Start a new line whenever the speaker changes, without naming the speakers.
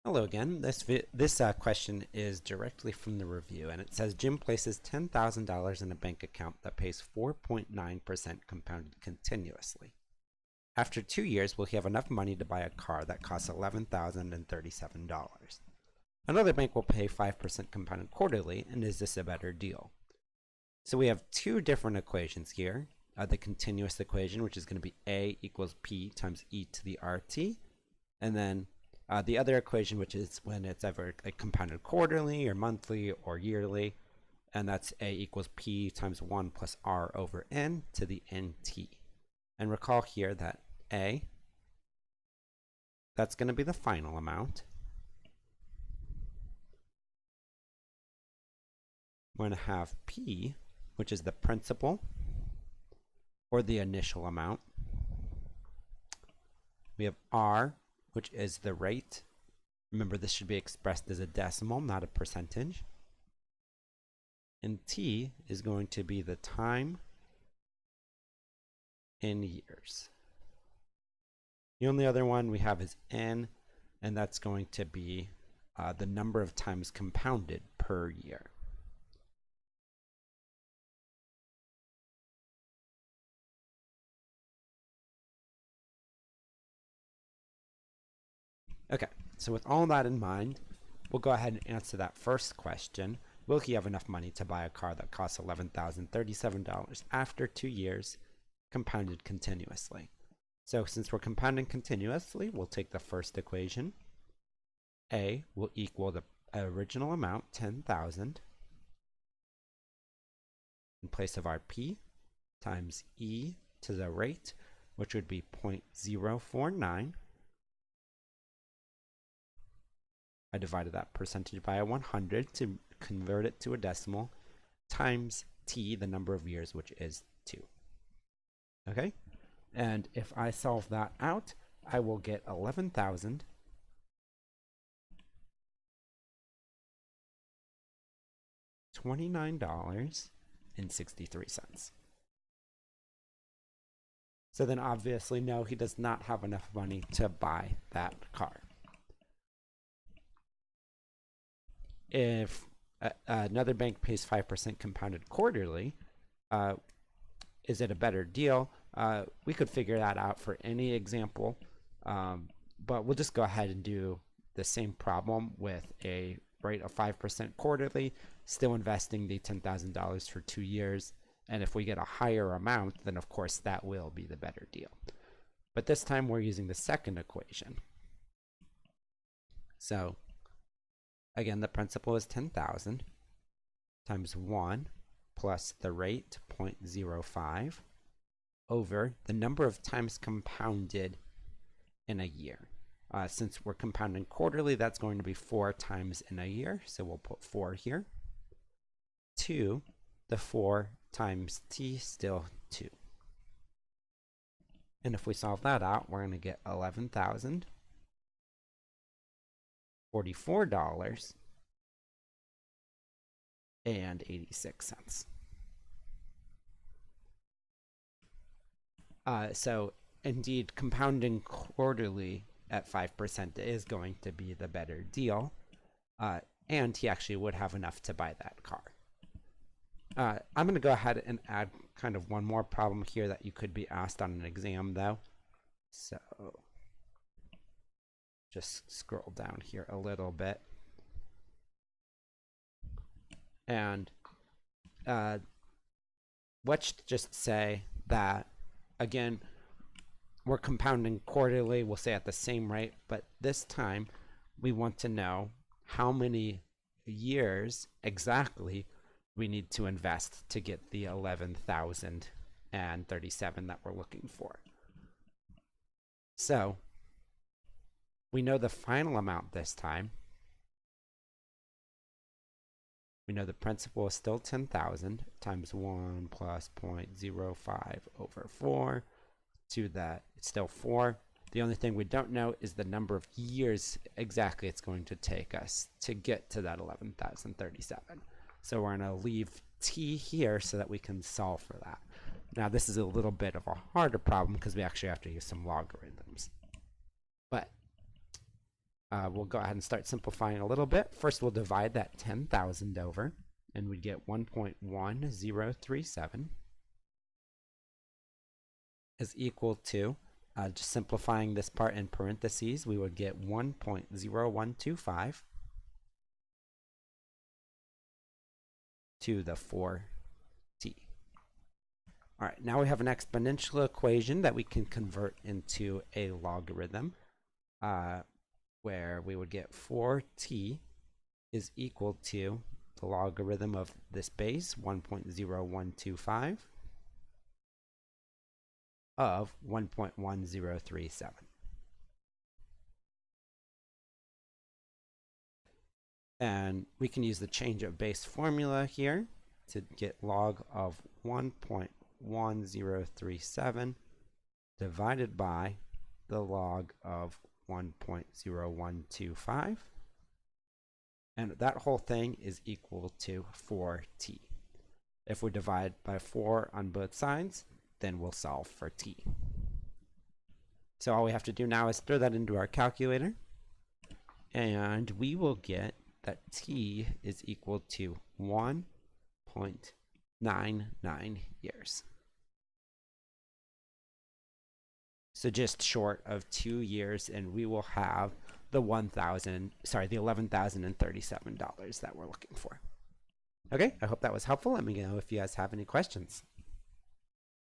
Hello again. This question is directly from the review, and it says Jim places $10,000 in a bank account that pays 4.9% compounded continuously. After 2 years, will he have enough money to buy a car that costs $11,037? Another bank will pay 5% compounded quarterly, and is this a better deal? So we have two different equations here. The continuous equation, which is going to be A equals P times e to the RT, and then the other equation, which is when it's ever compounded quarterly or monthly or yearly, and that's A equals P times 1 plus R over N to the NT. And recall here that A, that's going to be the final amount. We're going to have P, which is the principal or the initial amount. We have R, which is the rate. Remember, this should be expressed as a decimal, not a percentage. And T is going to be the time in years. The only other one we have is N, and that's going to be the number of times compounded per year. Okay, so with all that in mind, we'll go ahead and answer that first question. Will he have enough money to buy a car that costs $11,037 after 2 years, compounded continuously? So since we're compounding continuously, we'll take the first equation. A will equal the original amount, 10,000, in place of our P, times e to the rate, which would be 0.049. I divided that percentage by 100 to convert it to a decimal, times t, the number of years, which is 2. Okay? And if I solve that out, I will get $11,029.63. So then obviously, no, he does not have enough money to buy that car. If another bank pays 5% compounded quarterly, is it a better deal? We could figure that out for any example, but we'll just go ahead and do the same problem with a rate of 5% quarterly, still investing the $10,000 for 2 years. And if we get a higher amount, then of course that will be the better deal. But this time we're using the second equation. So again, the principal is 10,000 times 1 plus the rate, 0.05, over the number of times compounded in a year. Since we're compounding quarterly, that's going to be 4 times in a year, so we'll put 4 here. 2, the 4 times t, still 2. And if we solve that out, we're going to get $11,044.86. So indeed, compounding quarterly at 5% is going to be the better deal, and he actually would have enough to buy that car. I'm going to go ahead and add kind of one more problem here that you could be asked on an exam, though. So just scroll down here a little bit. And let's just say that, again, we're compounding quarterly, we'll say at the same rate, but this time we want to know how many years exactly we need to invest to get the 11,037 that we're looking for. So we know the final amount this time. We know the principal is still 10,000 times 1 plus 0.05 over 4 to that. It's still 4. The only thing we don't know is the number of years exactly it's going to take us to get to that 11,037. So we're going to leave t here so that we can solve for that. Now this is a little bit of a harder problem because we actually have to use some logarithms. But We'll go ahead and start simplifying a little bit. First, we'll divide that 10,000 over, and we get 1.1037 is equal to, just simplifying this part in parentheses, we would get 1.0125 to the 4t. All right, now we have an exponential equation that we can convert into a logarithm, where we would get 4t is equal to the logarithm of this base, 1.0125, of 1.1037. And we can use the change of base formula here to get log of 1.1037 divided by the log of 1.0125. And that whole thing is equal to 4t. If we divide by 4 on both sides, then we'll solve for t. So all we have to do now is throw that into our calculator, and we will get that t is equal to 1.99 years. So just short of 2 years, and we will have the $11,037 that we're looking for. Okay, I hope that was helpful. Let me know if you guys have any questions.